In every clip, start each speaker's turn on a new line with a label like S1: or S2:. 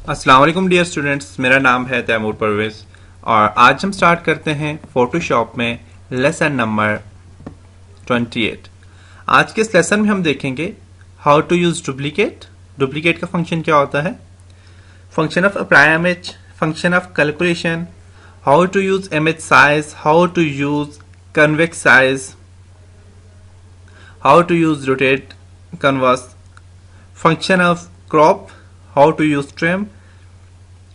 S1: अस्सलाम वालेकुम dear students, मेरा नाम है तैमूर परवेज और आज हम स्टार्ट करते हैं फोटोशॉप में लेसन नंबर 28। आज के इस लेसन में हम देखेंगे how to use duplicate. Duplicate का फंक्शन क्या होता है, function of apply image, function of calculation, how to use image size, how to use convex size, how to use rotate converse, function of crop, how to use trim,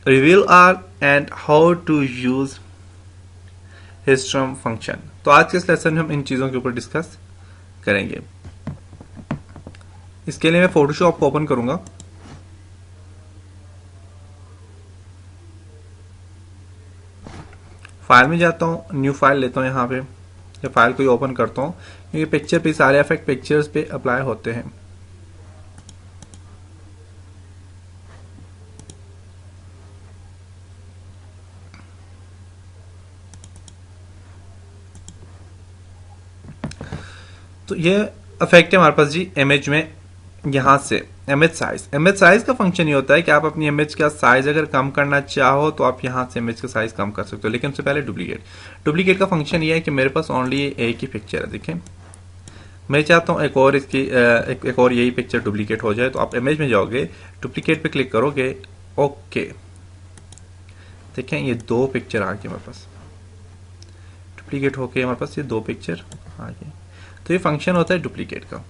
S1: reveal R and how to use histogram function। तो आज के इस lesson में हम इन चीज़ों के ऊपर discuss करेंगे। इसके लिए मैं फोटोशॉप को ओपन करूंगा। फाइल में जाता हूँ, न्यू फाइल लेता हूँ, यहाँ पे ये फाइल को ओपन करता हूँ क्योंकि पिक्चर पे सारे इफेक्ट पिक्चर्स पे अप्लाई होते हैं। तो ये इफेक्ट है हमारे पास जी इमेज में। यहाँ से इमेज साइज का फंक्शन ये होता है कि आप अपनी इमेज का साइज अगर कम करना चाहो तो आप यहाँ से इमेज का साइज कम कर सकते हो, लेकिन उससे पहले डुप्लीकेट का फंक्शन ये है कि मेरे पास ओनली एक ही पिक्चर है। देखें, मैं चाहता हूँ एक और इसकी एक और यही पिक्चर डुप्लीकेट हो जाए, तो आप इमेज में जाओगे, डुप्लीकेट पे क्लिक करोगे, ओके। देखें ये दो पिक्चर आ गए हमारे पास, डुप्लीकेट होके हमारे पास ये दो पिक्चर आ गए। तो ये फंक्शन होता है डुप्लीकेट का।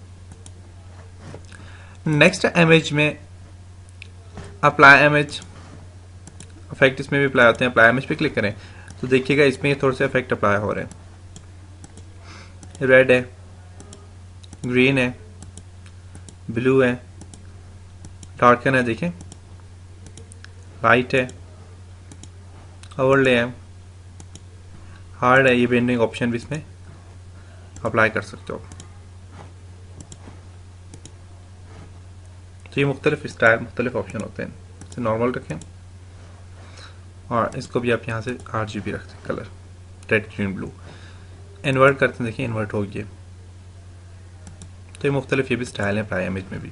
S1: नेक्स्ट इमेज में अप्लाई इमेज, इफेक्ट इसमें भी अप्लाई होते हैं। अप्लाई इमेज पे क्लिक करें तो देखिएगा इसमें थोड़े से इफेक्ट अप्लाई हो रहे हैं। रेड है, ग्रीन है, ब्लू है, डार्कन है, देखें लाइट है, ओवरले है, हार्ड है। ये बेंडिंग ऑप्शन भी इसमें अप्लाई कर सकते हो। तो ये मुख्तलिफ स्टाइल, मुख्तलिफ ऑप्शन होते हैं। इसे नॉर्मल रखें और इसको भी आप यहाँ से RGB रख सकते, colour red green blue. Invert करते हैं, देखिए इन्वर्ट हो गया। तो ये मुख्तलिफ ये भी स्टाइल है अप्लाई इमेज में भी।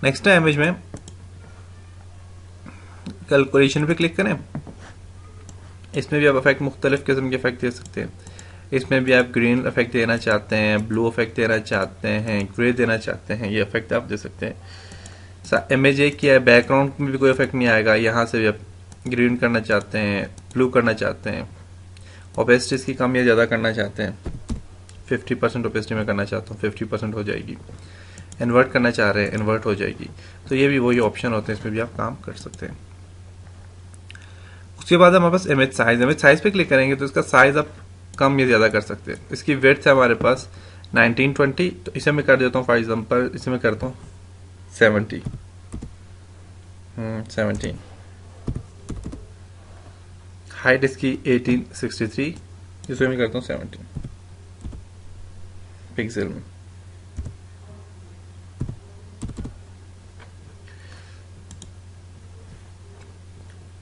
S1: नेक्स्ट इमेज में कैलकुलेशन पे क्लिक करें। इसमें भी आप इफेक्ट मुख्तलिफ किस्म के इफेक्ट दे सकते हैं। इसमें भी आप ग्रीन इफेक्ट देना चाहते हैं, ब्लू इफेक्ट देना चाहते हैं, ग्रे देना चाहते हैं, ये इफेक्ट आप दे सकते हैं। इमेज एक किया है, बैकग्राउंड में भी कोई इफेक्ट नहीं आएगा। यहाँ से भी आप ग्रीन करना चाहते हैं, ब्लू करना चाहते हैं, ओपेसिटी इसकी कम या ज़्यादा करना चाहते हैं, 50% ओपेसिटी में करना चाहता हूँ, 50% हो जाएगी। इन्वर्ट करना चाह रहे हैं, इन्वर्ट हो जाएगी। तो ये भी वही ऑप्शन होते हैं, इसमें भी आप काम कर सकते हैं। उसके बाद हमारे पास इमेज साइज पे क्लिक करेंगे तो इसका साइज आप कम या ज़्यादा कर सकते हैं। इसकी विड्थ है हमारे पास 1920, तो इसे मैं कर देता हूँ फॉर एग्जांपल, इसे मैं करता हूँ 70। हाइट इसकी 1863, इसे मैं करता हूँ 70 पिक्सल में।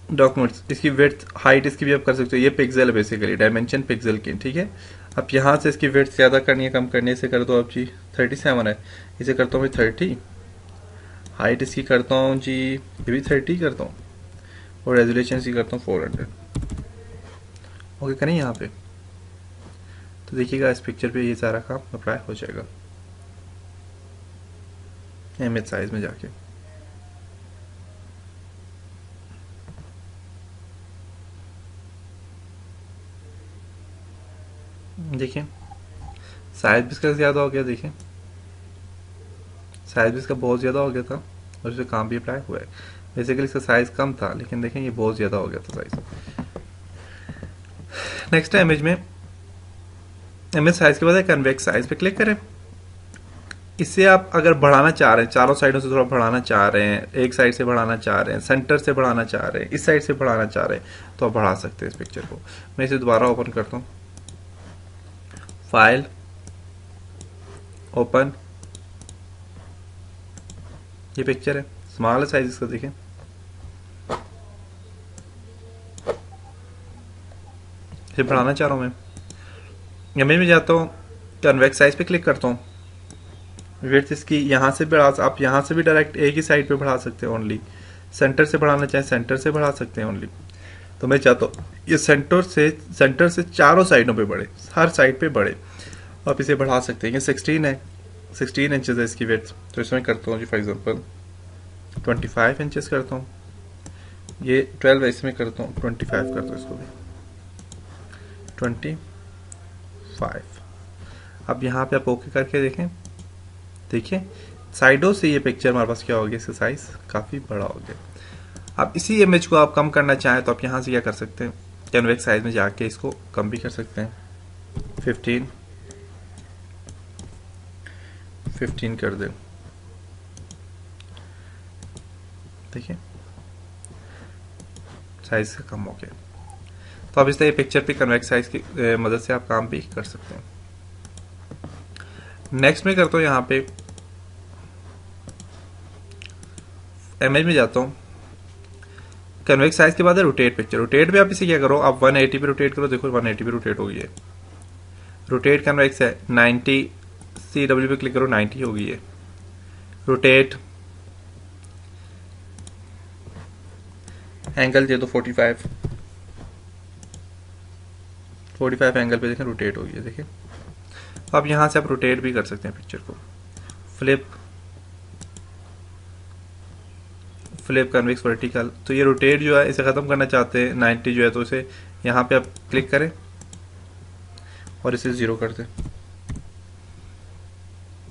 S1: डॉक्यूमेंट्स, इसकी विड्थ हाइट इसकी भी आप कर सकते हो। ये पिक्सल है बेसिकली, डायमेंशन पिक्सल की, ठीक है। अब यहाँ से इसकी विड्थ ज़्यादा करनी है, कम करने से कर दो आप जी 37 है, इसे करता हूँ 30। हाइट इसकी करता हूँ जी, ये भी 30 करता हूँ, और रेजोल्यूशन इसकी करता हूँ 400। ओके करें यहाँ पे, तो देखिएगा इस पिक्चर पे ये सारा काम अप्लाई हो जाएगा इमेज साइज में जाके। देखिए साइज भी इसका ज़्यादा हो गया, देखिए साइज भी इसका बहुत ज़्यादा हो गया था और इस पर काम भी अप्लाई हुआ है। बेसिकली इसका साइज कम था, लेकिन देखें ये बहुत ज़्यादा हो गया था साइज। नेक्स्ट है इमेज में, इमेज साइज के बाद कन्वेक्स साइज पे क्लिक करें। इससे आप अगर बढ़ाना चाह रहे हैं, चारों साइडों से थोड़ा बढ़ाना चाह रहे हैं, एक साइड से बढ़ाना चाह रहे हैं, सेंटर से बढ़ाना चाह रहे हैं, इस साइड से बढ़ाना चाह रहे हैं, तो आप बढ़ा सकते हैं इस पिक्चर को। मैं इसे दोबारा ओपन करता हूँ, फाइल, ओपन, ये पिक्चर है, स्मॉल साइज इसका, देखें इसे बढ़ाना चाह रहा हूँ मैं। इमेज में जाता हूँ, कन्वेक्स साइज पे क्लिक करता हूँ, विड्थ इसकी यहाँ से बढ़ा, आप यहाँ से भी डायरेक्ट एक ही साइड पे बढ़ा सकते हैं ओनली, सेंटर से बढ़ाना चाहें सेंटर से बढ़ा सकते हैं ओनली। तो मैं चाहता हूँ ये सेंटर से चारों साइडों पे बढ़े, हर साइड पे बढ़े। आप इसे बढ़ा सकते हैं। ये 16 है, 16 इंचेस है इसकी विड्थ। तो इसमें करता हूँ जी फॉर एग्जांपल 25 इंचेस करता हूँ। ये 12 है, इसमें करता हूँ 25 करता हूँ, इसको भी 25। अब यहाँ पे आप ओके करके देखें, देखिए साइडों से ये पिक्चर हमारे पास क्या हो गया, इसका साइज काफ़ी बड़ा हो गया। अब इसी इमेज को आप कम करना चाहें तो आप यहाँ से क्या कर सकते हैं, कैनवेक्स साइज में जाके इसको कम भी कर सकते हैं। 15 कर दें, देखिए साइज का कम हो गया। तो अब इस तरह पिक्चर पे कन्वेक्स साइज की मदद से आप काम भी कर सकते हैं। नेक्स्ट में करता हूँ यहाँ पे इमेज में जाता हूँ, कन्वेक्स साइज के बाद है रोटेट पिक्चर। रोटेट पे आप इसे क्या करो, आप 180 पे रोटेट करो, देखो 180 पे रोटेट हो गई है। रोटेट कन्वेक्स है 90, CW पे क्लिक करो 90 हो गई है। रोटेट एंगल दे दो 45 एंगल पे देखें रोटेट हो गई है, देखिए। अब यहां से आप रोटेट भी कर सकते हैं पिक्चर को। फ्लिप कन्वेक्स वर्टिकल, तो ये रोटेट जो है इसे खत्म करना चाहते हैं 90 जो है, तो इसे यहाँ पे आप क्लिक करें और इसे 0 कर दें,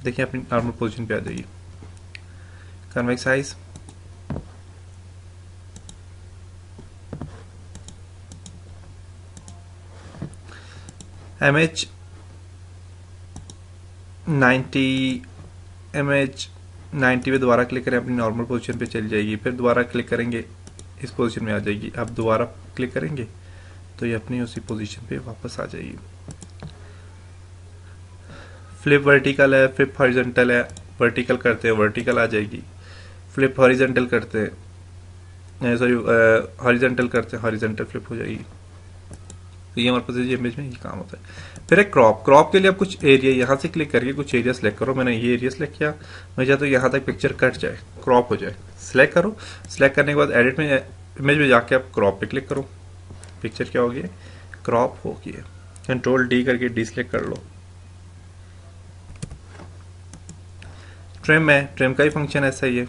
S1: देखिए अपनी नॉर्मल पोजीशन पे आ जाएगी। कन्वेक्स साइज MH 90 पे दोबारा क्लिक करें, अपनी नॉर्मल पोजीशन पे चली जाएगी। फिर दोबारा क्लिक करेंगे, इस पोजीशन में आ जाएगी। अब दोबारा क्लिक करेंगे तो ये अपनी उसी पोजीशन पे वापस आ जाएगी। फ्लिप वर्टिकल है, फ्लिप हॉरिजॉन्टल है, वर्टिकल करते हैं वर्टिकल आ जाएगी। फ्लिप हॉरिजॉन्टल करते हैं, सॉरी हॉरिजॉन्टल करते हैं हॉरिजॉन्टल फ्लिप हो जाएगी। तो ये हमारे पास इमेज में ये काम होता है। फिर एक क्रॉप के लिए आप कुछ एरिया यहाँ से क्लिक करके कुछ एरिया सेलेक्ट करो। मैंने ये एरिया सेलेक्ट किया, मैं चाहता हूँ यहाँ तक पिक्चर कट जाए, क्रॉप हो जाए। सेलेक्ट करो, सेलेक्ट करने के बाद एडिट में इमेज में जाके आप क्रॉप पे क्लिक करो, पिक्चर क्या होगी, क्रॉप होगी। Ctrl D करके डिसेलेक्ट कर लो। ट्रिम है, ट्रिम का ही फंक्शन ऐसा ही है।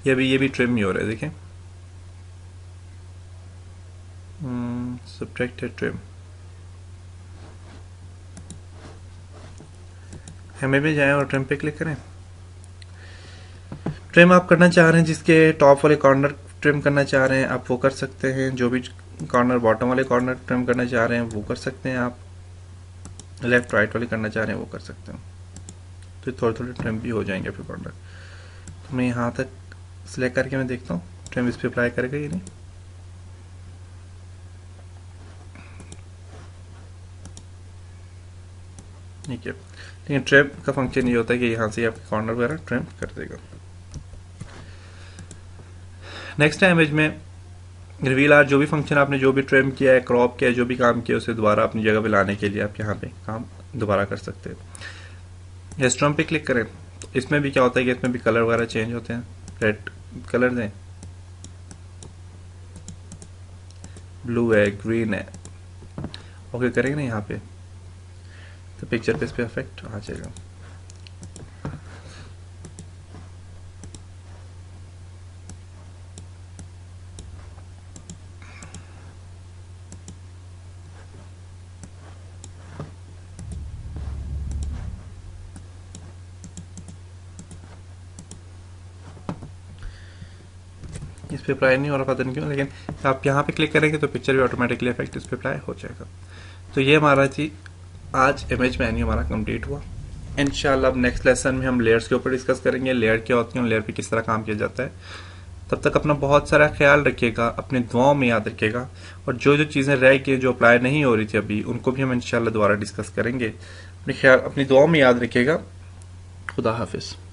S1: ये भी ट्रिम ही हो रहा है, देखिए सब्ट्रैक्टेड ट्रिम। इमेज में जाएं और ट्रिम पे क्लिक करें। ट्रिम आप करना चाह रहे हैं, जिसके टॉप वाले कॉर्नर ट्रिम करना चाह रहे हैं आप वो कर सकते हैं। जो भी कॉर्नर बॉटम वाले कॉर्नर ट्रिम करना चाह रहे हैं वो कर सकते हैं। आप लेफ्ट राइट वाले करना चाह रहे हैं वो कर सकते हैं। तो थोड़े थोड़े ट्रिम भी हो जाएंगे फिर कॉर्नर। तो मैं यहाँ तक सिलेक्ट करके मैं देखता हूँ ट्रिम इस पर अप्लाई करेगा ये नहीं। ठीक है, लेकिन ट्रिम का फंक्शन ये होता है कि यहाँ से आपके कॉर्नर वगैरह ट्रिम कर देगा। नेक्स्ट है इमेज में रिवील आर, जो भी फंक्शन आपने जो भी ट्रिम किया है, क्रॉप किया है, जो भी काम किया उसे दोबारा अपनी जगह पे लाने के लिए आप यहाँ पे काम दोबारा कर सकते हैं। हिस्टोग्राम पे क्लिक करें। इसमें भी क्या होता है कि इसमें भी कलर वगैरह चेंज होते हैं। रेड कलर दें, ब्लू है, ग्रीन है, ओके करेंगे ना यहाँ पे तो पिक्चर पे इस पे इफेक्ट आ जाएगा। इस पे अप्लाई नहीं हो रहा, पता नहीं क्यों, लेकिन आप यहाँ पे क्लिक करेंगे तो पिक्चर भी ऑटोमेटिकली इफेक्ट इस पे अप्लाई हो जाएगा। तो ये हमारा जी आज इमेज मेन्यू हमारा कंप्लीट हुआ। इंशाल्लाह अब नेक्स्ट लेसन में हम लेयर्स के ऊपर डिस्कस करेंगे, लेयर क्या होती है, लेयर पे किस तरह काम किया जाता है। तब तक अपना बहुत सारा ख्याल रखिएगा, अपने दुआओं में याद रखिएगा, और जो जो चीज़ें रह गई जो अप्लाई नहीं हो रही थी अभी उनको भी हम इंशाल्लाह दोबारा डिस्कस करेंगे। अपनी दुआओं में याद रखिएगा। खुदा हाफिज़।